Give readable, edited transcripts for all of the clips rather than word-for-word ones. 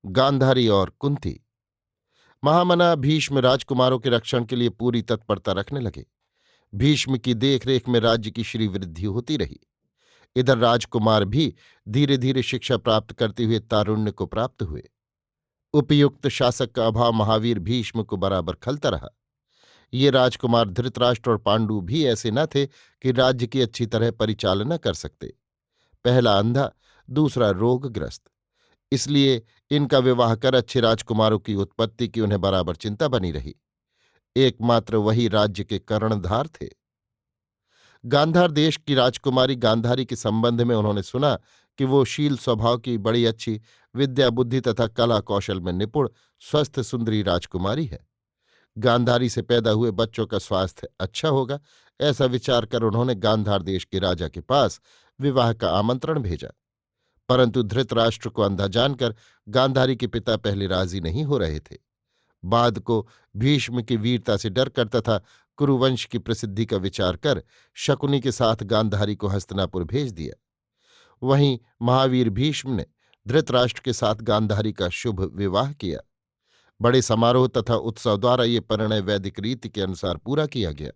गांधारी और कुंती। महामना भीष्म राजकुमारों के रक्षण के लिए पूरी तत्परता रखने लगे। भीष्म की देखरेख में राज्य की श्रीवृद्धि होती रही। इधर राजकुमार भी धीरे धीरे शिक्षा प्राप्त करते हुए तारुण्य को प्राप्त हुए। उपयुक्त शासक का अभाव महावीर भीष्म को बराबर खलता रहा। ये राजकुमार धृतराष्ट्र और पांडु भी ऐसे न थे कि राज्य की अच्छी तरह परिचालना कर सकते। पहला अंधा, दूसरा रोगग्रस्त। इसलिए इनका विवाह कर अच्छे राजकुमारों की उत्पत्ति की उन्हें बराबर चिंता बनी रही। एकमात्र वही राज्य के कर्णधार थे। गांधार देश की राजकुमारी गांधारी के संबंध में उन्होंने सुना कि वो शील स्वभाव की, बड़ी अच्छी विद्या बुद्धि तथा कला कौशल में निपुण, स्वस्थ सुंदरी राजकुमारी है। गांधारी से पैदा हुए बच्चों का स्वास्थ्य अच्छा होगा, ऐसा विचार कर उन्होंने गांधार देश के राजा के पास विवाह का आमंत्रण भेजा। परंतु धृतराष्ट्र को अंधा जानकर गांधारी के पिता पहले राजी नहीं हो रहे थे। बाद को भीष्म की वीरता से डरकर तथा कुरुवंश की प्रसिद्धि का विचार कर शकुनी के साथ गांधारी को हस्तिनापुर भेज दिया। वहीं महावीर भीष्म ने धृतराष्ट्र के साथ गांधारी का शुभ विवाह किया। बड़े समारोह तथा उत्सव द्वारा ये परिणय वैदिक रीति के अनुसार पूरा किया गया।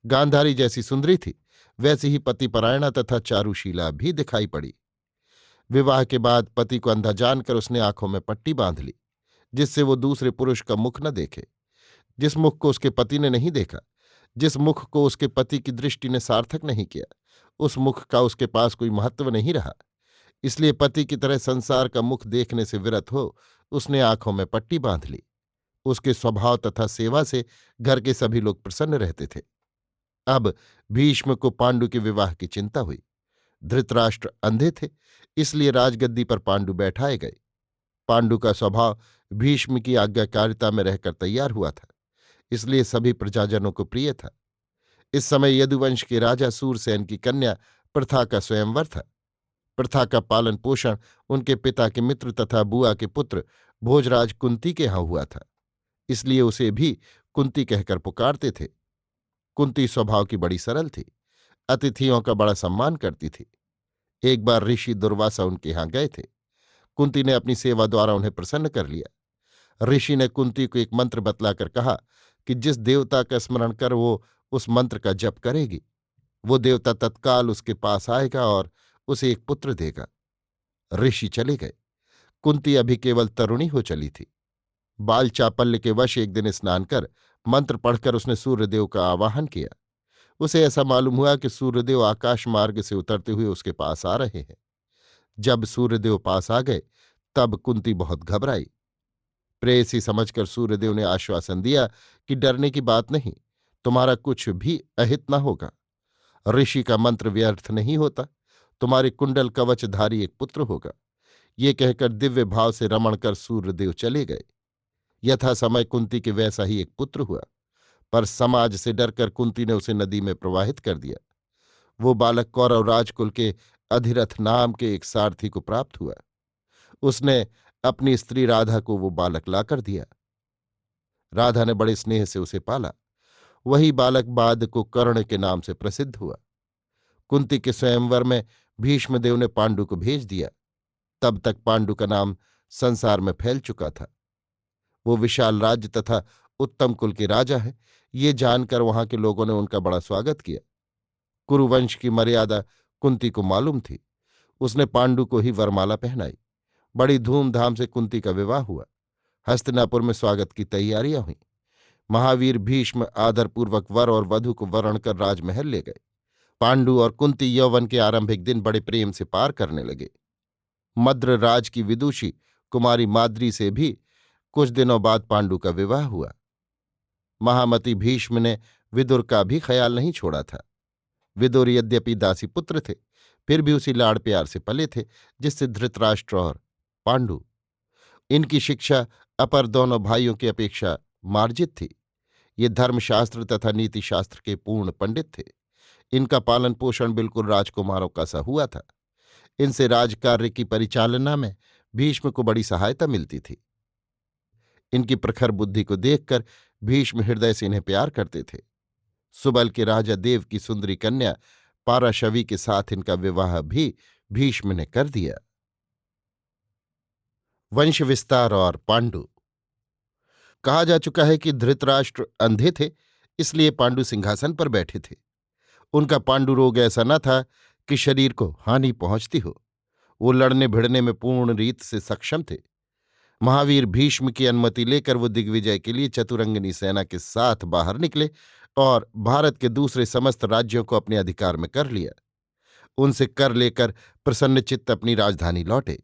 गांधारी जैसी सुंदरी थी, वैसी ही पतिपरायणा तथा चारुशीला भी दिखाई पड़ी। विवाह के बाद पति को अंधा जानकर उसने आंखों में पट्टी बांध ली, जिससे वो दूसरे पुरुष का मुख न देखे। जिस मुख को उसके पति ने नहीं देखा, जिस मुख को उसके पति की दृष्टि ने सार्थक नहीं किया, उस मुख का उसके पास कोई महत्व नहीं रहा। इसलिए पति की तरह संसार का मुख देखने से विरत हो उसने आंखों में पट्टी बांध ली। उसके स्वभाव तथा सेवा से घर के सभी लोग प्रसन्न रहते थे। अब भीष्म को पांडु के विवाह की चिंता हुई। धृतराष्ट्र अंधे थे, इसलिए राजगद्दी पर पांडु बैठाए गए। पांडु का स्वभाव भीष्म की आज्ञाकारिता में रहकर तैयार हुआ था, इसलिए सभी प्रजाजनों को प्रिय था। इस समय यदुवंश के राजा सूरसेन की कन्या प्रथा का स्वयंवर था। प्रथा का पालन पोषण उनके पिता के मित्र तथा बुआ के पुत्र भोजराज कुंती के यहाँ हुआ था, इसलिए उसे भी कुंती कहकर पुकारते थे। कुंती स्वभाव की बड़ी सरल थी, अतिथियों का बड़ा सम्मान करती थी। एक बार ऋषि दुर्वासा उनके यहाँ गए थे। कुंती ने अपनी सेवा द्वारा उन्हें प्रसन्न कर लिया। ऋषि ने कुंती को एक मंत्र बतलाकर कहा कि जिस देवता का स्मरण कर वो उस मंत्र का जप करेगी, वो देवता तत्काल उसके पास आएगा और उसे एक पुत्र देगा। ऋषि चले गए। कुंती अभी केवल तरुणी हो चली थी। बाल चापल्य के वश एक दिन स्नान कर मंत्र पढ़कर उसने सूर्यदेव का आवाहन किया। उसे ऐसा मालूम हुआ कि सूर्यदेव आकाश मार्ग से उतरते हुए उसके पास आ रहे हैं। जब सूर्यदेव पास आ गए तब कुंती बहुत घबराई। प्रेयसी समझकर सूर्यदेव ने आश्वासन दिया कि डरने की बात नहीं, तुम्हारा कुछ भी अहित न होगा। ऋषि का मंत्र व्यर्थ नहीं होता, तुम्हारे कुंडल कवचधारी एक पुत्र होगा। ये कहकर दिव्य भाव से रमण कर सूर्यदेव चले गए। यथा समय कुंती के वैसा ही एक पुत्र हुआ, पर समाज से डरकर कुंती ने उसे नदी में प्रवाहित कर दिया। वो बालक कौरव राजकुल के अधिरथ नाम के एक सारथी को प्राप्त हुआ। उसने अपनी स्त्री राधा को वो बालक लाकर दिया। राधा ने बड़े स्नेह से उसे पाला। वही बालक बाद को कर्ण के नाम से प्रसिद्ध हुआ। कुंती के स्वयंवर में भीष्मदेव ने पांडु को भेज दिया। तब तक पांडु का नाम संसार में फैल चुका था। वो विशाल राज्य तथा उत्तम कुल के राजा हैं, ये जानकर वहां के लोगों ने उनका बड़ा स्वागत किया। कुरुवंश की मर्यादा कुंती को मालूम थी। उसने पांडु को ही वरमाला पहनाई। बड़ी धूमधाम से कुंती का विवाह हुआ। हस्तिनापुर में स्वागत की तैयारियां हुईं। महावीर भीष्म आदरपूर्वक वर और वधु को वरण कर राजमहल ले गए। पांडु और कुंती यौवन के आरंभिक दिन बड़े प्रेम से पार करने लगे। मद्र राज की विदुषी कुमारी माद्री से भी कुछ दिनों बाद पांडु का विवाह हुआ। महामति भीष्म ने विदुर का भी ख्याल नहीं छोड़ा था। विदुर यद्यपि दासी पुत्र थे, फिर भी उसी लाड़ प्यार से पले थे जिससे धृतराष्ट्र और पांडु। इनकी शिक्षा अपर दोनों भाइयों की अपेक्षा मार्जित थी। ये धर्मशास्त्र तथा नीतिशास्त्र के पूर्ण पंडित थे। इनका पालन पोषण बिल्कुल राजकुमारों का सा हुआ था। इनसे राजकार्य की परिचालना में भीष्म को बड़ी सहायता मिलती थी। इनकी प्रखर बुद्धि को देखकर भीष्म हृदय से इन्हें प्यार करते थे। सुबल के राजा देव की सुंदरी कन्या पाराशवी के साथ इनका विवाह भी भीष्म ने कर दिया। वंश विस्तार और पांडु। कहा जा चुका है कि धृतराष्ट्र अंधे थे, इसलिए पांडु सिंहासन पर बैठे थे। उनका पांडु रोग ऐसा न था कि शरीर को हानि पहुंचती हो। वो लड़ने भिड़ने में पूर्ण रीत से सक्षम थे। महावीर भीष्म की अनुमति लेकर वो दिग्विजय के लिए चतुरंगिनी सेना के साथ बाहर निकले और भारत के दूसरे समस्त राज्यों को अपने अधिकार में कर लिया। उनसे कर लेकर प्रसन्नचित्त अपनी राजधानी लौटे।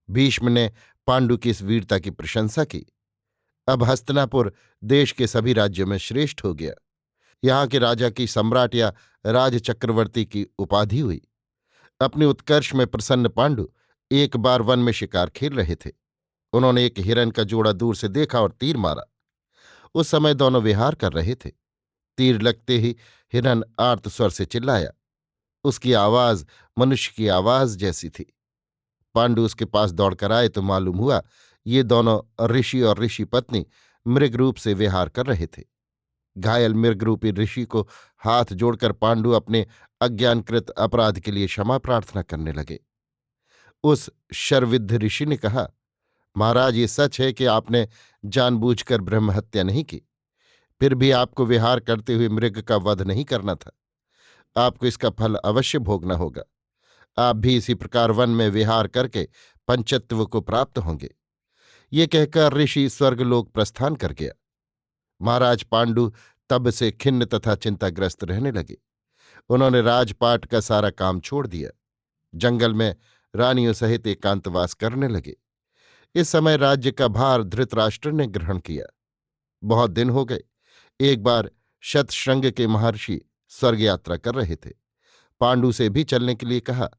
भीष्म ने पांडु की इस वीरता की प्रशंसा की। अब हस्तिनापुर देश के सभी राज्यों में श्रेष्ठ हो गया। यहाँ के राजा की सम्राट या राज चक्रवर्ती की उपाधि हुई। अपने उत्कर्ष में प्रसन्न पांडु एक बार वन में शिकार खेल रहे थे। उन्होंने एक हिरन का जोड़ा दूर से देखा और तीर मारा। उस समय दोनों विहार कर रहे थे। तीर लगते ही हिरन आर्त स्वर से चिल्लाया। उसकी आवाज मनुष्य की आवाज जैसी थी। पांडु उसके पास दौड़कर आए तो मालूम हुआ ये दोनों ऋषि और ऋषि पत्नी मृग रूप से विहार कर रहे थे। घायल मृगरूपी ऋषि को हाथ जोड़कर पांडु अपने अज्ञानकृत अपराध के लिए क्षमा प्रार्थना करने लगे। उस शरविद्ध ऋषि ने कहा, महाराज, ये सच है कि आपने जानबूझकर ब्रह्महत्या नहीं की, फिर भी आपको विहार करते हुए मृग का वध नहीं करना था। आपको इसका फल अवश्य भोगना होगा। आप भी इसी प्रकार वन में विहार करके पंचत्व को प्राप्त होंगे। ये कहकर ऋषि स्वर्गलोक प्रस्थान कर गया। महाराज पांडु तब से खिन्न तथा चिंताग्रस्त रहने लगे। उन्होंने राजपाट का सारा काम छोड़ दिया। जंगल में रानियों सहित एकांतवास करने लगे। इस समय राज्य का भार धृतराष्ट्र ने ग्रहण किया। बहुत दिन हो गए। एक बार शतशृंग के महर्षि स्वर्ग यात्रा कर रहे थे। पांडु से भी चलने के लिए कहा,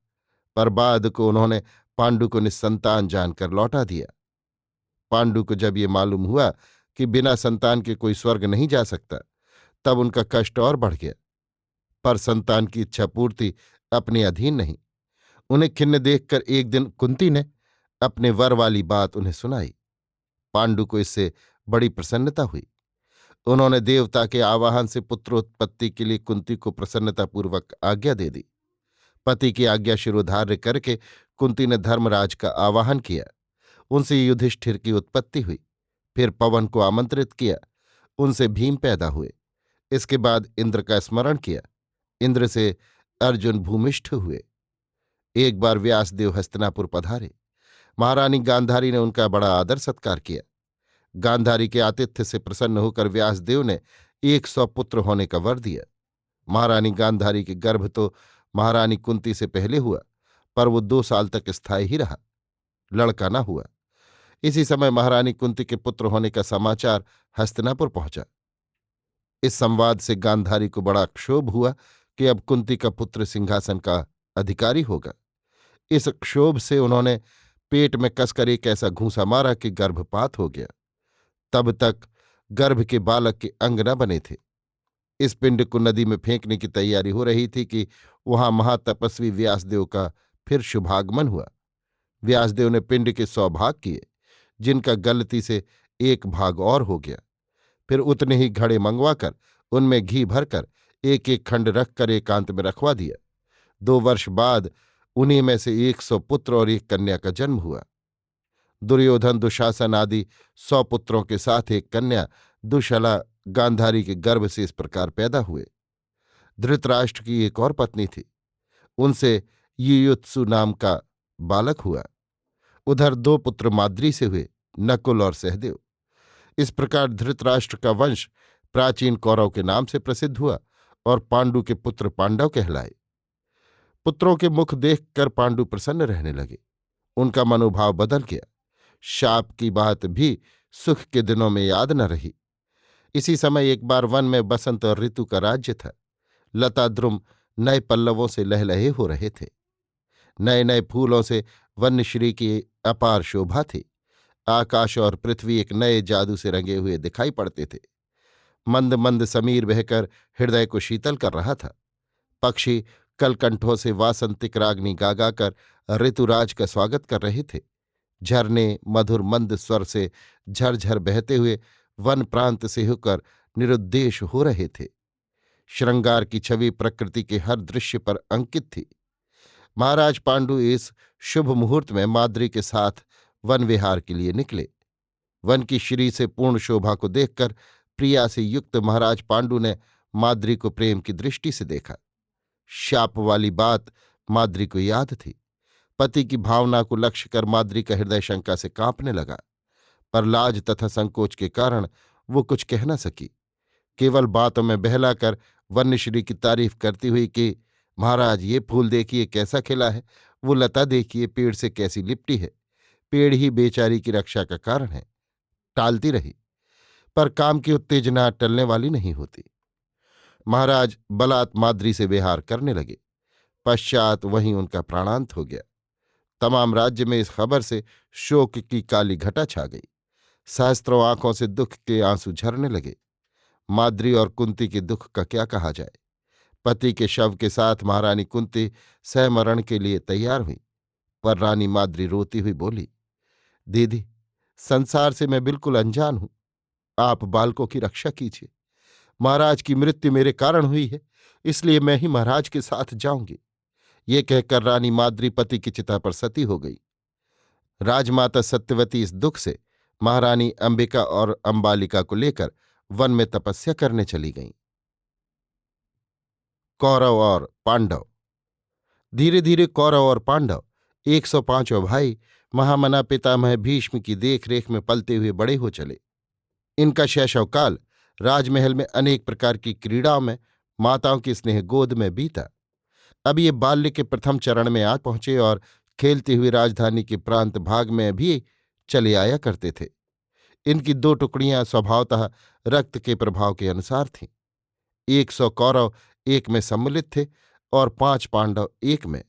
पर बाद को उन्होंने पांडु को निस्संतान जानकर लौटा दिया। पांडु को जब ये मालूम हुआ कि बिना संतान के कोई स्वर्ग नहीं जा सकता, तब उनका कष्ट और बढ़ गया। पर संतान की इच्छा पूर्ति अपने अधीन नहीं। उन्हें खिन्न देखकर एक दिन कुंती ने अपने वर वाली बात उन्हें सुनाई। पांडु को इससे बड़ी प्रसन्नता हुई। उन्होंने देवता के आवाहन से पुत्रोत्पत्ति के लिए कुंती को प्रसन्नतापूर्वक आज्ञा दे दी। पति की आज्ञा शिरोधार्य करके कुंती ने धर्मराज का आवाहन किया। उनसे युधिष्ठिर की उत्पत्ति हुई। फिर पवन को आमंत्रित किया। उनसे भीम पैदा हुए। इसके बाद इंद्र का स्मरण किया। इंद्र से अर्जुन भूमिष्ठ हुए। एक बार व्यासदेव हस्तिनापुर पधारे। महारानी गांधारी ने उनका बड़ा आदर सत्कार किया। गांधारी के आतिथ्य से प्रसन्न होकर व्यासदेव ने 100 पुत्र होने का वर दिया। महारानी गांधारी के गर्भ तो महारानी कुंती से पहले हुआ, पर वो 2 साल तक स्थायी ही रहा। लड़का न हुआ। इसी समय महारानी कुंती के पुत्र होने का समाचार हस्तिनापुर पहुंचा। इस संवाद से गांधारी को बड़ा क्षोभ हुआ कि अब कुंती का पुत्र सिंहासन का अधिकारी होगा। इस क्षोभ से उन्होंने पेट में कसकर एक ऐसा घूंसा मारा कि गर्भपात हो गया। तब तक गर्भ के बालक के अंग न बने थे। इस पिंड को नदी में फेंकने की तैयारी हो रही थी कि वहां महातपस्वी व्यासदेव का फिर शुभागमन हुआ। व्यासदेव ने पिंड के 100 भाग किए, जिनका गलती से 1 भाग और हो गया। फिर उतने ही घड़े मंगवाकर उनमें घी भरकर 1-1 खंड रखकर एकांत में रखवा दिया। 2 वर्ष बाद उन्हीं में से 100 पुत्र और 1 कन्या का जन्म हुआ। दुर्योधन, दुशासन आदि 100 पुत्रों के साथ एक कन्या दुशला गांधारी के गर्भ से इस प्रकार पैदा हुए। धृतराष्ट्र की एक और पत्नी थी। उनसे युयुत्सु नाम का बालक हुआ। उधर 2 पुत्र माद्री से हुए, नकुल और सहदेव। इस प्रकार धृतराष्ट्र का वंश प्राचीन कौरव के नाम से प्रसिद्ध हुआ और पांडु के पुत्र पांडव कहलाए। पुत्रों के मुख देखकर पांडु प्रसन्न रहने लगे। उनका मनोभाव बदल गया। शाप की बात भी सुख के दिनों में याद न रही। इसी समय एक बार वन में बसंत और ऋतु का राज्य था। लता द्रुम नए पल्लवों से लहलहे हो रहे थे। नए नए फूलों से वन्यश्री की अपार शोभा थी। आकाश और पृथ्वी एक नए जादू से रंगे हुए दिखाई पड़ते थे। मंद मंद समीर बहकर हृदय को शीतल कर रहा था। पक्षी कलकंठों से वासंतिक रागनी गाकर ऋतुराज का स्वागत कर रहे थे। झरने मधुर मंद स्वर से झरझर बहते हुए वन प्रांत से होकर निरुद्देश हो रहे थे। श्रृंगार की छवि प्रकृति के हर दृश्य पर अंकित थी। महाराज पांडु इस शुभ मुहूर्त में माद्री के साथ वन विहार के लिए निकले। वन की श्री से पूर्ण शोभा को देखकर प्रिया से युक्त महाराज पांडु ने माद्री को प्रेम की दृष्टि से देखा। शाप वाली बात माद्री को याद थी। पति की भावना को लक्ष्य कर माद्री का हृदय शंका से कांपने लगा, पर लाज तथा संकोच के कारण वो कुछ कह न सकी। केवल बातों में बहलाकर वन्यश्री की तारीफ करती हुई कि महाराज ये फूल देखिए कैसा खिला है, वो लता देखिए पेड़ से कैसी लिपटी है, पेड़ ही बेचारी की रक्षा का कारण है, टालती रही। पर काम की उत्तेजना टलने वाली नहीं होती। महाराज बलात् माद्री से विहार करने लगे। पश्चात वहीं उनका प्राणांत हो गया। तमाम राज्य में इस खबर से शोक की काली घटा छा गई। सहस्त्रों आंखों से दुख के आंसू झरने लगे। माद्री और कुंती के दुख का क्या कहा जाए। पति के शव के साथ महारानी कुंती सहमरण के लिए तैयार हुई, पर रानी माद्री रोती हुई बोली, दीदी, संसार से मैं बिल्कुल अनजान हूं, आप बालकों की रक्षा कीजिए। महाराज की मृत्यु मेरे कारण हुई है, इसलिए मैं ही महाराज के साथ जाऊंगी। ये कहकर रानी माद्री पति की चिता पर सती हो गई। राजमाता सत्यवती इस दुख से महारानी अंबिका और अंबालिका को लेकर वन में तपस्या करने चली गईं। कौरव और पांडव। धीरे धीरे कौरव और पांडव 105 भाई महामना पितामह भीष्म की देखरेख में पलते हुए बड़े हो चले। इनका शैशवकाल राजमहल में अनेक प्रकार की क्रीड़ाओं में माताओं की स्नेह गोद में बीता। अब ये बाल्य के प्रथम चरण में आ पहुंचे और खेलती हुई राजधानी के प्रांत भाग में भी चले आया करते थे। इनकी 2 टुकड़ियां स्वभावतः रक्त के प्रभाव के अनुसार थीं। 100 कौरव एक में सम्मिलित थे और 5 पांडव एक में।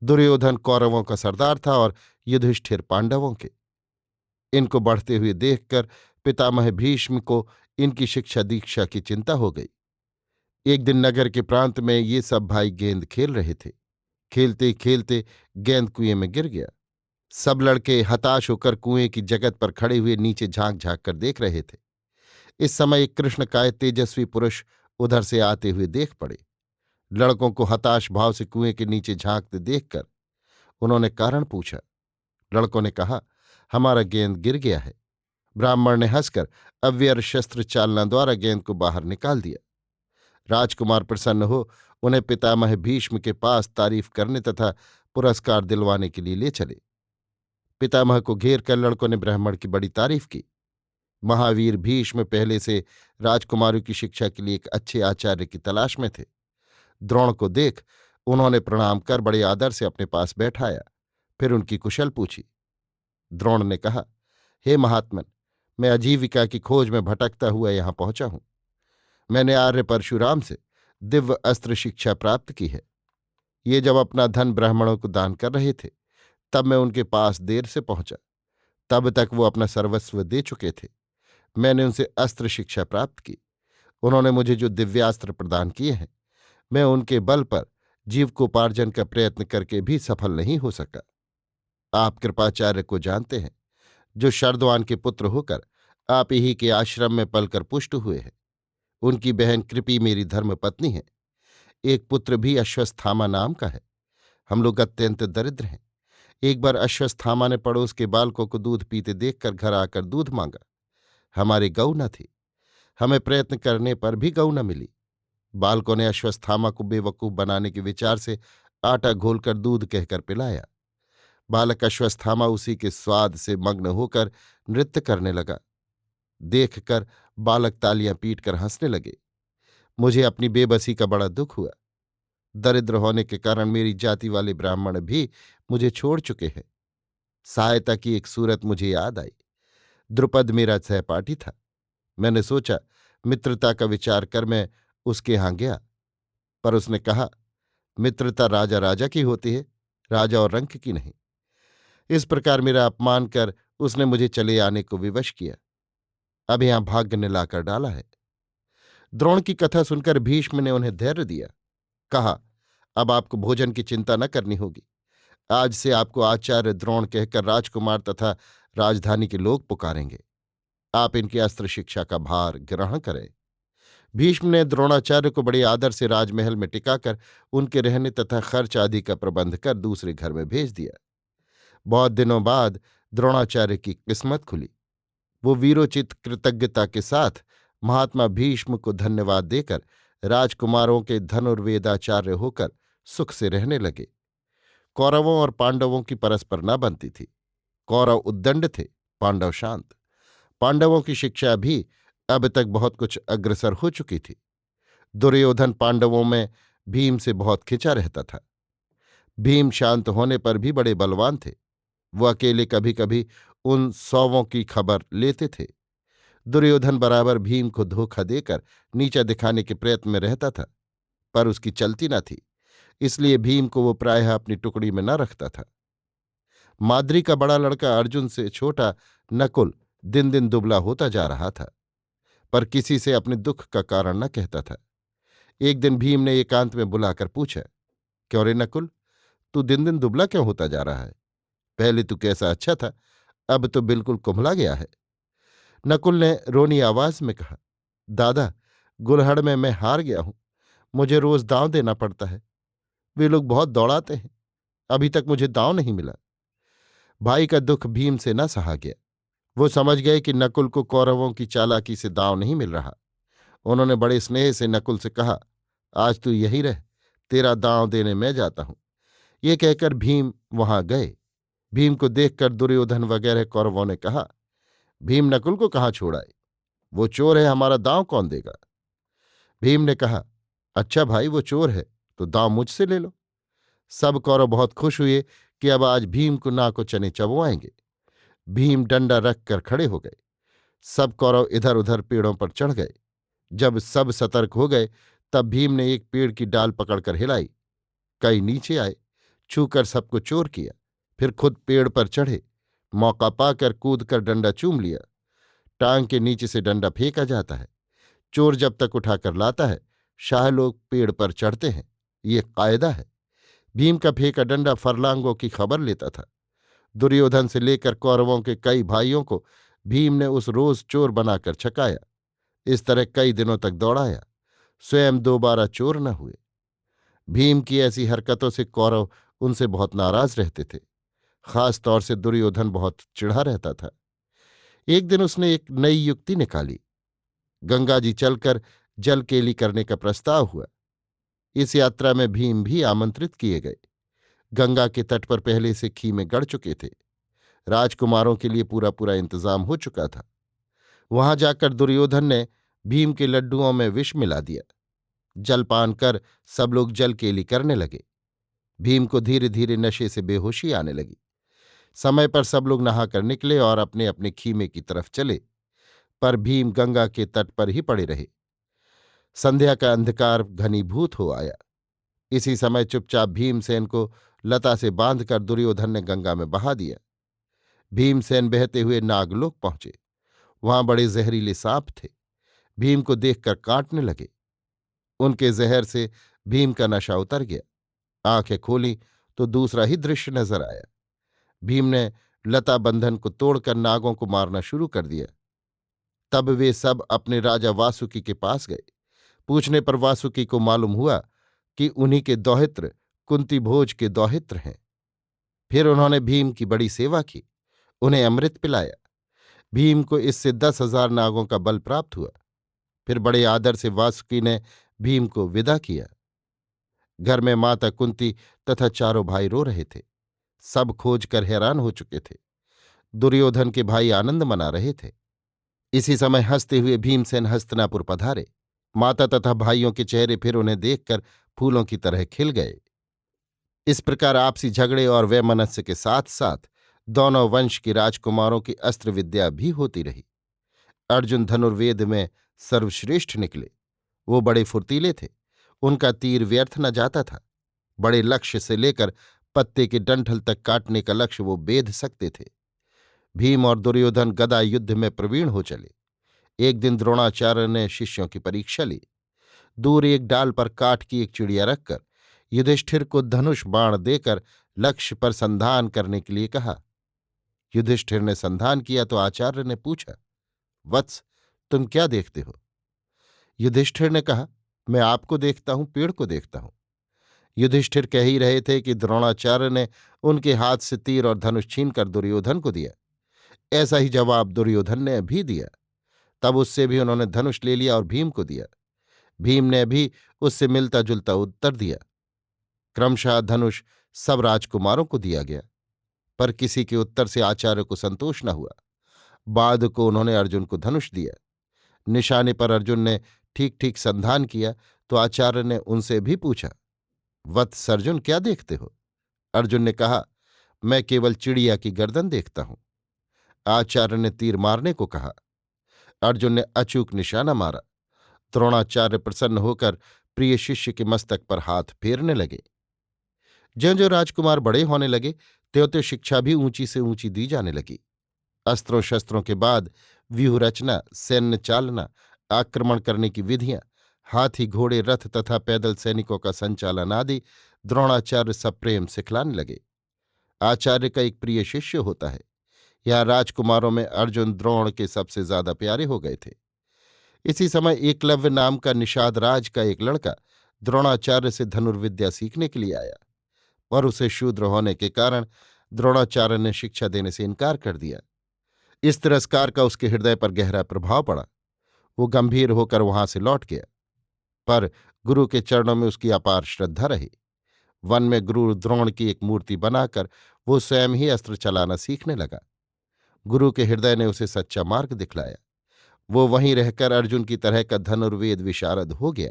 दुर्योधन कौरवों का सरदार था और युधिष्ठिर पांडवों के। इनको बढ़ते हुए देखकर पितामह भीष्म को इनकी शिक्षा दीक्षा की चिंता हो गई। एक दिन नगर के प्रांत में ये सब भाई गेंद खेल रहे थे। खेलते खेलते गेंद कुएं में गिर गया। सब लड़के हताश होकर कुएं की जगत पर खड़े हुए नीचे झांक झांक कर देख रहे थे। इस समय एक कृष्णकाय तेजस्वी पुरुष उधर से आते हुए देख पड़े। लड़कों को हताश भाव से कुएं के नीचे झांकते देखकर उन्होंने कारण पूछा। लड़कों ने कहा, हमारा गेंद गिर गया है। ब्राह्मण ने हंसकर अव्यर शस्त्र चालना द्वारा गेंद को बाहर निकाल दिया। राजकुमार प्रसन्न हो उन्हें पितामह भीष्म के पास तारीफ करने तथा पुरस्कार दिलवाने के लिए ले चले। पितामह को घेर कर लड़कों ने ब्राह्मण की बड़ी तारीफ की। महावीर भीष्म पहले से राजकुमारों की शिक्षा के लिए एक अच्छे आचार्य की तलाश में थे। द्रोण को देख उन्होंने प्रणाम कर बड़े आदर से अपने पास बैठाया, फिर उनकी कुशल पूछी। द्रोण ने कहा, हे महात्मन, मैं आजीविका की खोज में भटकता हुआ यहां पहुंचा हूं। मैंने आर्य परशुराम से दिव्य अस्त्र शिक्षा प्राप्त की है। ये जब अपना धन ब्राह्मणों को दान कर रहे थे तब मैं उनके पास देर से पहुंचा। तब तक वो अपना सर्वस्व दे चुके थे। मैंने उनसे अस्त्र शिक्षा प्राप्त की। उन्होंने मुझे जो दिव्यास्त्र प्रदान किए हैं, मैं उनके बल पर जीविकोपार्जन का प्रयत्न करके भी सफल नहीं हो सका। आप कृपाचार्य को जानते हैं, जो शरद्वान के पुत्र होकर आप ही के आश्रम में पलकर पुष्ट हुए हैं। उनकी बहन कृपी मेरी धर्मपत्नी है। एक पुत्र भी अश्वत्थामा नाम का है। हम लोग अत्यंत दरिद्र हैं। एक बार अश्वत्थामा ने पड़ोस के बालकों को दूध पीते देखकर घर आकर दूध मांगा। हमारी गऊ न थी। हमें प्रयत्न करने पर भी गऊ न मिली। बालकों ने अश्वत्थामा को बेवकूफ बनाने के विचार से आटा घोलकर दूध कहकर पिलाया। बालक अश्वत्थामा उसी के स्वाद से मग्न होकर नृत्य करने लगा। देखकर बालक तालियां पीटकर हंसने लगे। मुझे अपनी बेबसी का बड़ा दुख हुआ। दरिद्र होने के कारण मेरी जाति वाले ब्राह्मण भी मुझे छोड़ चुके हैं। सहायता की एक सूरत मुझे याद आई। द्रुपद मेरा सहपाठी था। मैंने सोचा मित्रता का विचार कर मैं उसके यहां गया, पर उसने कहा, मित्रता राजा राजा की होती है, राजा और रंक की नहीं। इस प्रकार मेरा अपमान कर उसने मुझे चले आने को विवश किया। अब यहां भाग्य ने लाकर डाला है। द्रोण की कथा सुनकर भीष्म ने उन्हें धैर्य दिया। कहा, अब आपको भोजन की चिंता न करनी होगी। आज से आपको आचार्य द्रोण कहकर राजकुमार तथा राजधानी के लोग पुकारेंगे। आप इनकी अस्त्र शिक्षा का भार ग्रहण करें। भीष्म ने द्रोणाचार्य को बड़े आदर से राजमहल में टिकाकर उनके रहने तथा खर्च आदि का प्रबंध कर दूसरे घर में भेज दिया। बहुत दिनों बाद द्रोणाचार्य की किस्मत खुली। वो वीरोचित कृतज्ञता के साथ महात्मा भीष्म को धन्यवाद देकर राजकुमारों के धनुर्वेदाचार्य होकर सुख से रहने लगे। कौरवों और पांडवों की परस्पर न बनती थी। कौरव उद्दंड थे, पांडव शांत। पांडवों की शिक्षा भी अब तक बहुत कुछ अग्रसर हो चुकी थी। दुर्योधन पांडवों में भीम से बहुत खिंचा रहता था। भीम शांत होने पर भी बड़े बलवान थे। वो अकेले कभी कभी उन 100 की खबर लेते थे। दुर्योधन बराबर भीम को धोखा देकर नीचा दिखाने के प्रयत्न में रहता था, पर उसकी चलती न थी। इसलिए भीम को वो प्रायः अपनी टुकड़ी में न रखता था। माद्री का बड़ा लड़का अर्जुन से छोटा नकुल दिन दिन दुबला होता जा रहा था, पर किसी से अपने दुख का कारण न कहता था। एक दिन भीम ने एकांत में बुलाकर पूछा, क्यों रे नकुल, तू दिन दिन दुबला क्यों होता जा रहा है? पहले तू कैसा अच्छा था, अब तो बिल्कुल कुम्हला गया है। नकुल ने रोनी आवाज में कहा, दादा, गुलहड़ में मैं हार गया हूं। मुझे रोज दांव देना पड़ता है। वे लोग बहुत दौड़ाते हैं, अभी तक मुझे दांव नहीं मिला। भाई का दुख भीम से न सहा गया। वो समझ गए कि नकुल को कौरवों की चालाकी से दांव नहीं मिल रहा। उन्होंने बड़े स्नेह से नकुल से कहा, आज तू यहीं रह, तेरा दांव देने मैं जाता हूं। ये कहकर भीम वहां गए। भीम को देखकर दुर्योधन वगैरह कौरवों ने कहा, भीम नकुल को कहाँ छोड़ आए? वो चोर है, हमारा दांव कौन देगा? भीम ने कहा, अच्छा भाई, वो चोर है तो दांव मुझसे ले लो। सब कौरव बहुत खुश हुए कि अब आज भीम को नाको चने चबवाएंगे। भीम डंडा रखकर खड़े हो गए। सब कौरव इधर उधर पेड़ों पर चढ़ गए। जब सब सतर्क हो गए, तब भीम ने एक पेड़ की डाल पकड़कर हिलाई। कई नीचे आए, छूकर सबको चोर किया। फिर खुद पेड़ पर चढ़े, मौका पाकर कूदकर डंडा चूम लिया। टांग के नीचे से डंडा फेंका जाता है। चोर जब तक उठाकर लाता है, शाह लोग पेड़ पर चढ़ते हैं। ये कायदा है। भीम का फेंका डंडा फरलांगों की खबर लेता था। दुर्योधन से लेकर कौरवों के कई भाइयों को भीम ने उस रोज चोर बनाकर छकाया। इस तरह कई दिनों तक दौड़ाया। स्वयं दोबारा चोर न हुए। भीम की ऐसी हरकतों से कौरव उनसे बहुत नाराज रहते थे। खास तौर से दुर्योधन बहुत चिढ़ा रहता था। एक दिन उसने एक नई युक्ति निकाली। गंगा जी चलकर जल केली करने का प्रस्ताव हुआ। इस यात्रा में भीम भी आमंत्रित किए गए। गंगा के तट पर पहले से खीमें गड़ चुके थे। राजकुमारों के लिए पूरा पूरा इंतजाम हो चुका था। वहां जाकर दुर्योधन ने भीम के लड्डुओं में विष मिला दिया। जलपान कर सब लोग जल केली करने लगे। भीम को धीरे धीरे नशे से बेहोशी आने लगी। समय पर सब लोग नहाकर निकले और अपने अपने खीमे की तरफ चले, पर भीम गंगा के तट पर ही पड़े रहे। संध्या का अंधकार घनीभूत हो आया। इसी समय चुपचाप भीमसेन को लता से बांधकर दुर्योधन ने गंगा में बहा दिया। भीमसेन बहते हुए नागलोक पहुंचे। वहां बड़े जहरीले सांप थे। भीम को देखकर काटने लगे। उनके जहर से भीम का नशा उतर गया। आंखें खोली तो दूसरा ही दृश्य नजर आया। भीम ने लता बंधन को तोड़कर नागों को मारना शुरू कर दिया। तब वे सब अपने राजा वासुकी के पास गए। पूछने पर वासुकी को मालूम हुआ कि उन्हीं के दौहित्र कुंती भोज के दौहित्र हैं। फिर उन्होंने भीम की बड़ी सेवा की, उन्हें अमृत पिलाया। भीम को इससे 10,000 नागों का बल प्राप्त हुआ। फिर बड़े आदर से वासुकी ने भीम को विदा किया। घर में माता कुंती तथा चारों भाई रो रहे थे। सब खोज कर हैरान हो चुके थे। दुर्योधन के भाई आनंद मना रहे थे। इसी समय हंसते हुए भीमसेन हस्तिनापुर पधारे। माता तथा भाइयों के चेहरे फिर उन्हें देखकर फूलों की तरह खिल गए। इस प्रकार आपसी झगड़े और वैमनस्य के साथ साथ दोनों वंश के राजकुमारों की अस्त्र विद्या भी होती रही। अर्जुन धनुर्वेद में सर्वश्रेष्ठ निकले। वो बड़े फुर्तीले थे। उनका तीर व्यर्थ न जाता था। बड़े लक्ष्य से लेकर पत्ते के डंठल तक काटने का लक्ष्य वो बेध सकते थे। भीम और दुर्योधन गदा युद्ध में प्रवीण हो चले। एक दिन द्रोणाचार्य ने शिष्यों की परीक्षा ली। दूर एक डाल पर काठ की एक चिड़िया रखकर युधिष्ठिर को धनुष बाण देकर लक्ष्य पर संधान करने के लिए कहा। युधिष्ठिर ने संधान किया तो आचार्य ने पूछा, वत्स, तुम क्या देखते हो? युधिष्ठिर ने कहा, मैं आपको देखता हूं, पेड़ को देखता हूं। युधिष्ठिर कह ही रहे थे कि द्रोणाचार्य ने उनके हाथ से तीर और धनुष छीनकर दुर्योधन को दिया। ऐसा ही जवाब दुर्योधन ने भी दिया। तब उससे भी उन्होंने धनुष ले लिया और भीम को दिया। भीम ने भी उससे मिलता जुलता उत्तर दिया। क्रमशः धनुष सब राजकुमारों को दिया गया, पर किसी के उत्तर से आचार्य को संतोष न हुआ। बाद को उन्होंने अर्जुन को धनुष दिया। निशाने पर अर्जुन ने ठीक ठीक संधान किया तो आचार्य ने उनसे भी पूछा, वत्स अर्जुन, क्या देखते हो? अर्जुन ने कहा, मैं केवल चिड़िया की गर्दन देखता हूं। आचार्य ने तीर मारने को कहा। अर्जुन ने अचूक निशाना मारा। द्रोणाचार्य प्रसन्न होकर प्रिय शिष्य के मस्तक पर हाथ फेरने लगे। ज्यों ज्यों राजकुमार बड़े होने लगे त्यों त्यों शिक्षा भी ऊंची से ऊंची दी जाने लगी। अस्त्रों शस्त्रों के बाद व्यूह रचना, सैन्य चालना, आक्रमण करने की विधियां, हाथी घोड़े रथ तथा पैदल सैनिकों का संचालन आदि द्रोणाचार्य सप्रेम सिखलाने लगे। आचार्य का एक प्रिय शिष्य होता है। यहाँ राजकुमारों में अर्जुन द्रोण के सबसे ज्यादा प्यारे हो गए थे। इसी समय एकलव्य नाम का निषाद राज का एक लड़का द्रोणाचार्य से धनुर्विद्या सीखने के लिए आया, और उसे शूद्र होने के कारण द्रोणाचार्य ने शिक्षा देने से इनकार कर दिया। इस तिरस्कार का उसके हृदय पर गहरा प्रभाव पड़ा। वो गंभीर होकर वहां से लौट गया, पर गुरु के चरणों में उसकी अपार श्रद्धा रही। वन में गुरु द्रोण की एक मूर्ति बनाकर वो स्वयं ही अस्त्र चलाना सीखने लगा। गुरु के हृदय ने उसे सच्चा मार्ग दिखलाया। वो वहीं रहकर अर्जुन की तरह का धनुर्वेद विशारद हो गया।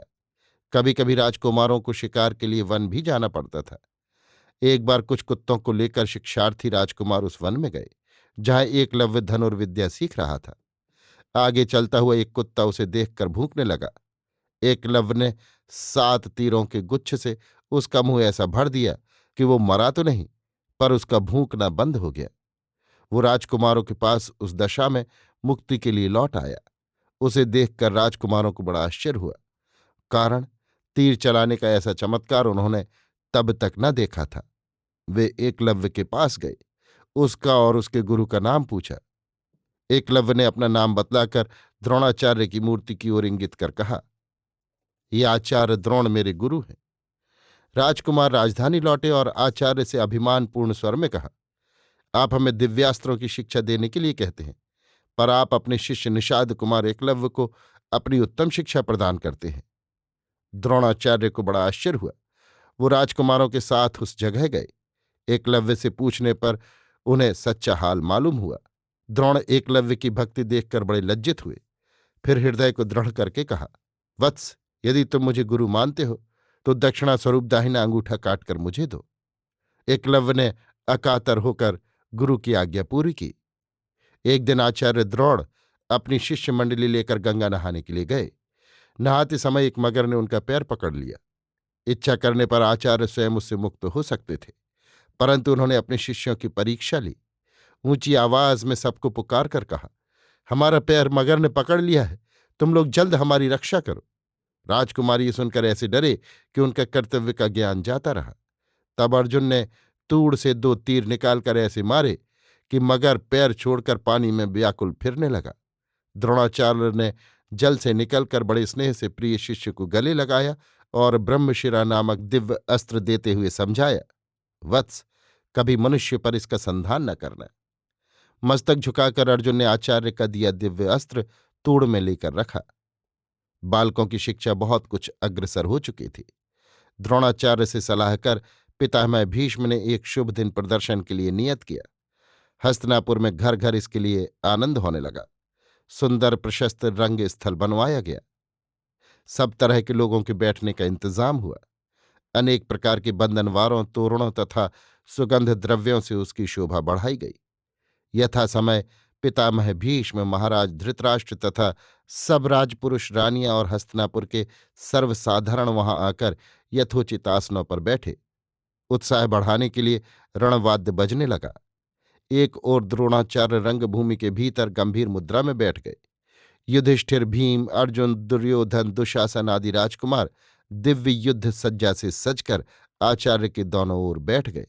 कभी कभी राजकुमारों को शिकार के लिए वन भी जाना पड़ता था। एक बार कुछ कुत्तों को लेकर शिक्षार्थी राजकुमार उस वन में गए जहां एकलव्य धनुर्विद्या सीख रहा था। आगे चलता हुआ एक कुत्ता उसे देखकर भूंकने लगा। एकलव्य ने 7 तीरों के गुच्छ से उसका मुंह ऐसा भर दिया कि वो मरा तो नहीं, पर उसका भूंकना बंद हो गया। वो राजकुमारों के पास उस दशा में मुक्ति के लिए लौट आया। उसे देखकर राजकुमारों को बड़ा आश्चर्य हुआ, कारण तीर चलाने का ऐसा चमत्कार उन्होंने तब तक न देखा था। वे एकलव्य के पास गए, उसका और उसके गुरु का नाम पूछा। एकलव्य ने अपना नाम बतलाकर द्रोणाचार्य की मूर्ति की ओर इंगित कर कहा, ये आचार्य द्रोण मेरे गुरु हैं। राजकुमार राजधानी लौटे और आचार्य से अभिमानपूर्ण स्वर में कहा, आप हमें दिव्यास्त्रों की शिक्षा देने के लिए कहते हैं, पर आप अपने शिष्य निषाद कुमार एकलव्य को अपनी उत्तम शिक्षा प्रदान करते हैं। द्रोणाचार्य को बड़ा आश्चर्य हुआ। वो राजकुमारों के साथ उस जगह गए। एकलव्य से पूछने पर उन्हें सच्चा हाल मालूम हुआ। द्रोण एकलव्य की भक्ति देखकर बड़े लज्जित हुए। फिर हृदय को दृढ़ करके कहा, वत्स, यदि तुम मुझे गुरु मानते हो तो दक्षिणा स्वरूप दाहिना अंगूठा काटकर मुझे दो। एकलव्य ने अकातर होकर गुरु की आज्ञा पूरी की। एक दिन आचार्य द्रोण अपनी शिष्य मंडली लेकर गंगा नहाने के लिए गए। नहाते समय एक मगर ने उनका पैर पकड़ लिया। इच्छा करने पर आचार्य स्वयं उससे मुक्त हो सकते थे, परंतु उन्होंने अपने शिष्यों की परीक्षा ली। ऊंची आवाज में सबको पुकार कर कहा, हमारा पैर मगर ने पकड़ लिया है, तुम लोग जल्द हमारी रक्षा करो। राजकुमार ये सुनकर ऐसे डरे कि उनका कर्तव्य का ज्ञान जाता रहा। तब अर्जुन ने तूड़ से 2 तीर निकालकर ऐसे मारे कि मगर पैर छोड़कर पानी में व्याकुल फिरने लगा। द्रोणाचार्य ने जल से निकलकर बड़े स्नेह से प्रिय शिष्य को गले लगाया और ब्रह्मशिरा नामक दिव्य अस्त्र देते हुए समझाया, वत्स, कभी मनुष्य पर इसका संधान न करना। मस्तक झुकाकर अर्जुन ने आचार्य का दिया दिव्य अस्त्र तूड़ में लेकर रखा। बालकों की शिक्षा बहुत कुछ अग्रसर हो चुकी थी। द्रोणाचार्य से सलाह कर पितामह भीष्म ने एक शुभ दिन प्रदर्शन के लिए नियत किया। हस्तिनापुर में घर घर इसके लिए आनंद होने लगा। सुंदर प्रशस्त रंग स्थल बनवाया गया। सब तरह के लोगों के बैठने का इंतजाम हुआ। अनेक प्रकार के बंधनवारों, तोरणों तथा सुगंध द्रव्यों से उसकी शोभा बढ़ाई गई। यथा समय पितामह भीष्म, महाराज धृतराष्ट्र तथा सब राजपुरुष, रानियां और हस्तिनापुर के सर्वसाधारण वहां आकर यथोचित आसनों पर बैठे। उत्साह बढ़ाने के लिए रणवाद्य बजने लगा। एक ओर द्रोणाचार्य रंगभूमि के भीतर गंभीर मुद्रा में बैठ गए। युधिष्ठिर, भीम, अर्जुन, दुर्योधन, दुशासन आदि राजकुमार दिव्य युद्ध सज्जा से सजकर आचार्य के दोनों ओर बैठ गए।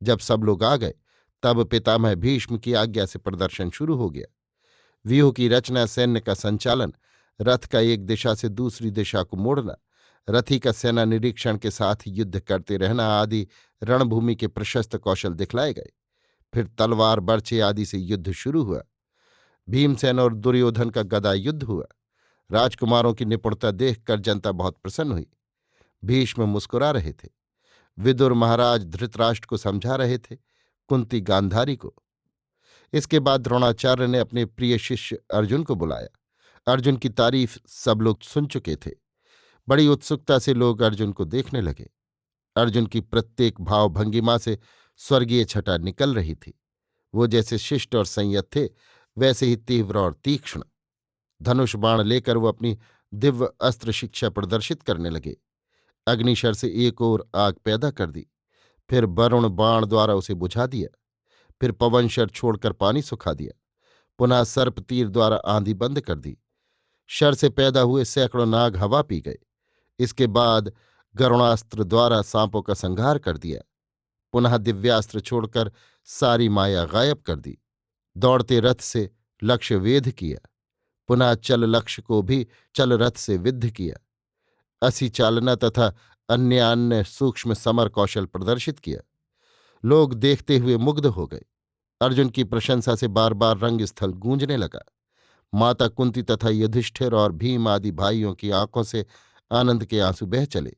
जब सब लोग आ गए तब पितामह भीष्म की आज्ञा से प्रदर्शन शुरू हो गया। व्यूह की रचना, सैन्य का संचालन, रथ का एक दिशा से दूसरी दिशा को मोड़ना, रथी का सेना निरीक्षण के साथ युद्ध करते रहना आदि रणभूमि के प्रशस्त कौशल दिखलाए गए। फिर तलवार बर्छे आदि से युद्ध शुरू हुआ। भीमसेन और दुर्योधन का गदा युद्ध हुआ। राजकुमारों की निपुणता देखकर जनता बहुत प्रसन्न हुई। भीष्म मुस्कुरा रहे थे। विदुर महाराज धृतराष्ट्र को समझा रहे थे, कुंती गांधारी को। इसके बाद द्रोणाचार्य ने अपने प्रिय शिष्य अर्जुन को बुलाया। अर्जुन की तारीफ सब लोग सुन चुके थे। बड़ी उत्सुकता से लोग अर्जुन को देखने लगे। अर्जुन की प्रत्येक भाव भंगिमा से स्वर्गीय छटा निकल रही थी। वो जैसे शिष्ट और संयत थे, वैसे ही तीव्र और तीक्ष्ण। धनुष बाण लेकर वो अपनी दिव्य अस्त्र शिक्षा प्रदर्शित करने लगे। अग्निशर से एक ओर आग पैदा कर दी, फिर वरुण बाण द्वारा उसे बुझा दिया, फिर पवनशर छोड़कर पानी सुखा दिया, पुनः सर्प तीर द्वारा आंधी बंद कर दी। शर से पैदा हुए सैकड़ों नाग हवा पी गए। इसके बाद गरुणास्त्र द्वारा सांपों का संहार कर दिया, पुनः दिव्यास्त्र छोड़कर सारी माया गायब कर दी। दौड़ते रथ से लक्ष्य वेध किया, पुनः चल लक्ष्य को भी चल रथ से विद्ध किया। असी चालना तथा अन्य अन्य सूक्ष्म समर कौशल प्रदर्शित किया। लोग देखते हुए मुग्ध हो गए। अर्जुन की प्रशंसा से बार बार रंगस्थल गूंजने लगा। माता कुंती तथा युधिष्ठिर और भीम आदि भाइयों की आंखों से आनंद के आंसू बह चले।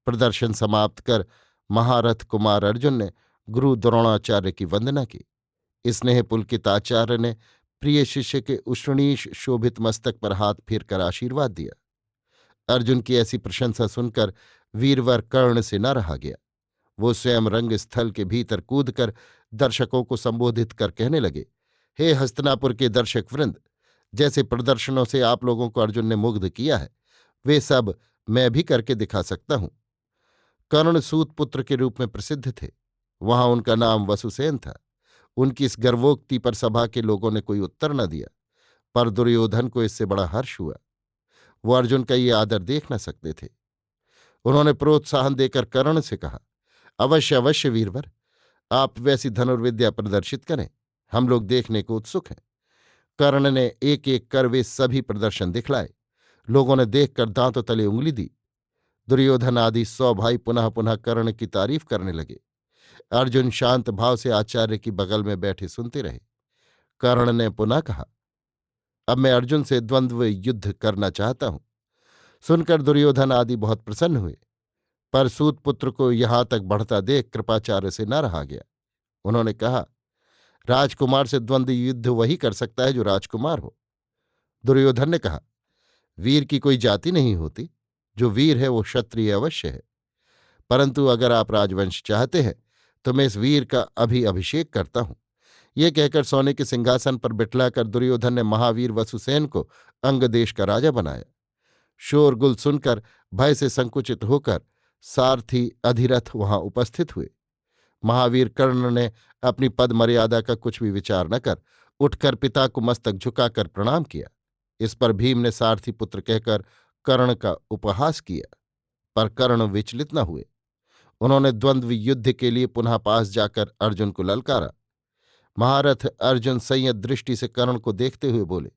प्रदर्शन समाप्त कर महारथ कुमार अर्जुन ने गुरु द्रोणाचार्य की वंदना की। स्नेह पुलकित आचार्य ने प्रिय शिष्य के उष्णीश शोभित मस्तक पर हाथ फेरकर आशीर्वाद दिया। अर्जुन की ऐसी प्रशंसा सुनकर वीरवर कर्ण से न रहा गया। वो स्वयं रंगस्थल के भीतर कूदकर दर्शकों को संबोधित कर कहने लगे, हे हस्तिनापुर के दर्शक वृंद, जैसे प्रदर्शनों से आप लोगों को अर्जुन ने मुग्ध किया है, वे सब मैं भी करके दिखा सकता हूं। कर्ण सूत पुत्र के रूप में प्रसिद्ध थे। वहां उनका नाम वसुसेन था। उनकी इस गर्वोक्ति पर सभा के लोगों ने कोई उत्तर न दिया, पर दुर्योधन को इससे बड़ा हर्ष हुआ। वो अर्जुन का ये आदर देख न सकते थे। उन्होंने प्रोत्साहन देकर कर्ण से कहा, अवश्य अवश्य वीरवर, आप वैसी धनुर्विद्या प्रदर्शित करें, हम लोग देखने को उत्सुक हैं। कर्ण ने एक एक कर वे सभी प्रदर्शन दिखलाए। लोगों ने देखकर दांतों तले उंगली दी। दुर्योधन आदि 100 भाई पुनः पुनः कर्ण की तारीफ करने लगे। अर्जुन शांत भाव से आचार्य की बगल में बैठे सुनते रहे। कर्ण ने पुनः कहा, अब मैं अर्जुन से द्वंद्व युद्ध करना चाहता हूं। सुनकर दुर्योधन आदि बहुत प्रसन्न हुए, पर सूतपुत्र को यहां तक बढ़ता देख कृपाचार्य से न रहा गया। उन्होंने कहा, राजकुमार से द्वंद्व युद्ध वही कर सकता है जो राजकुमार हो। दुर्योधन ने कहा, वीर की कोई जाति नहीं होती, जो वीर है वो क्षत्रिय अवश्य है। परंतु अगर आप राजवंश चाहते हैं तो मैं इस वीर का अभी अभिषेक करता हूं। ये कहकर सोने के सिंहासन पर बिठलाकर दुर्योधन ने महावीर वसुसेन को अंग देश का राजा बनाया। शोरगुल सुनकर भय से संकुचित होकर सारथी अधिरथ वहां उपस्थित हुए। महावीर कर्ण ने अपनी पद मर्यादा का कुछ भी विचार न कर उठकर पिता को मस्तक झुकाकर प्रणाम किया। इस पर भीम ने सारथी पुत्र कहकर कर्ण का उपहास किया, पर कर्ण विचलित न हुए। उन्होंने द्वंद्व युद्ध के लिए पुनः पास जाकर अर्जुन को ललकारा। महारथ अर्जुन संयत दृष्टि से कर्ण को देखते हुए बोले,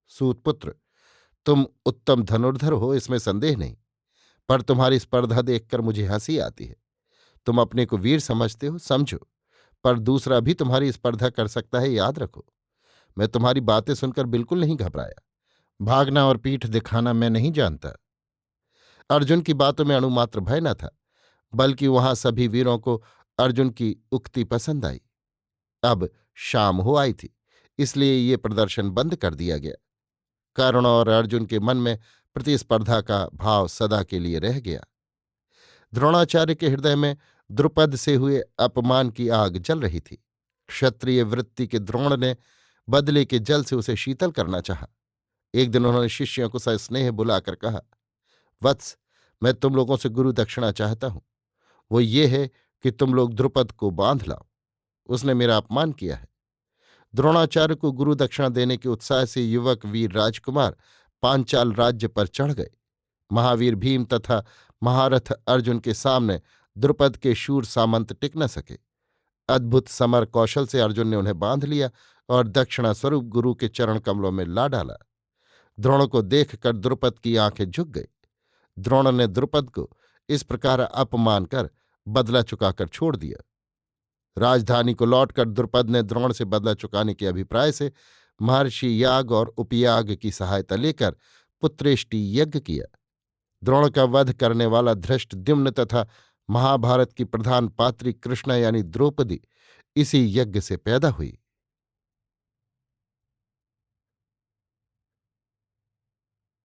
सूतपुत्र, तुम उत्तम धनुर्धर हो, इसमें संदेह नहीं, पर तुम्हारी स्पर्धा देखकर मुझे हंसी आती है। तुम अपने को वीर समझते हो, समझो, पर दूसरा भी तुम्हारी स्पर्धा कर सकता है, याद रखो। मैं तुम्हारी बातें सुनकर बिल्कुल नहीं घबराया। भागना और पीठ दिखाना मैं नहीं जानता। अर्जुन की बातों में अणुमात्र भय न था, बल्कि वहां सभी वीरों को अर्जुन की उक्ति पसंद आई। अब शाम हो आई थी, इसलिए ये प्रदर्शन बंद कर दिया गया। कर्ण और अर्जुन के मन में प्रतिस्पर्धा का भाव सदा के लिए रह गया। द्रोणाचार्य के हृदय में द्रुपद से हुए अपमान की आग जल रही थी। क्षत्रिय वृत्ति के द्रोण ने बदले के जल से उसे शीतल करना चाहा। एक दिन उन्होंने शिष्यों को सस्नेह बुलाकर कहा, वत्स, मैं तुम लोगों से गुरु दक्षिणा चाहता हूं। वो ये है कि तुम लोग द्रुपद को बांध लाओ। उसने मेरा अपमान किया है। द्रोणाचार्य को गुरु दक्षिणा देने के उत्साह से युवक वीर राजकुमार पांचाल राज्य पर चढ़ गए। महावीर भीम तथा महारथ अर्जुन के सामने द्रुपद के शूर सामंत टिक न सके। अद्भुत समर कौशल से अर्जुन ने उन्हें बांध लिया और दक्षिणा स्वरूप गुरु के चरण कमलों में ला डाला। द्रोण को देखकर द्रुपद की आंखें झुक गई। द्रोण ने द्रुपद को इस प्रकार अपमान कर बदला चुकाकर छोड़ दिया। राजधानी को लौटकर द्रुपद ने द्रोण से बदला चुकाने के अभिप्राय से महर्षि याग और उपयाग की सहायता लेकर पुत्रेष्टि यज्ञ किया। द्रोण का वध करने वाला धृष्टद्युम्न तथा महाभारत की प्रधान पात्री कृष्णा यानी द्रौपदी इसी यज्ञ से पैदा हुई।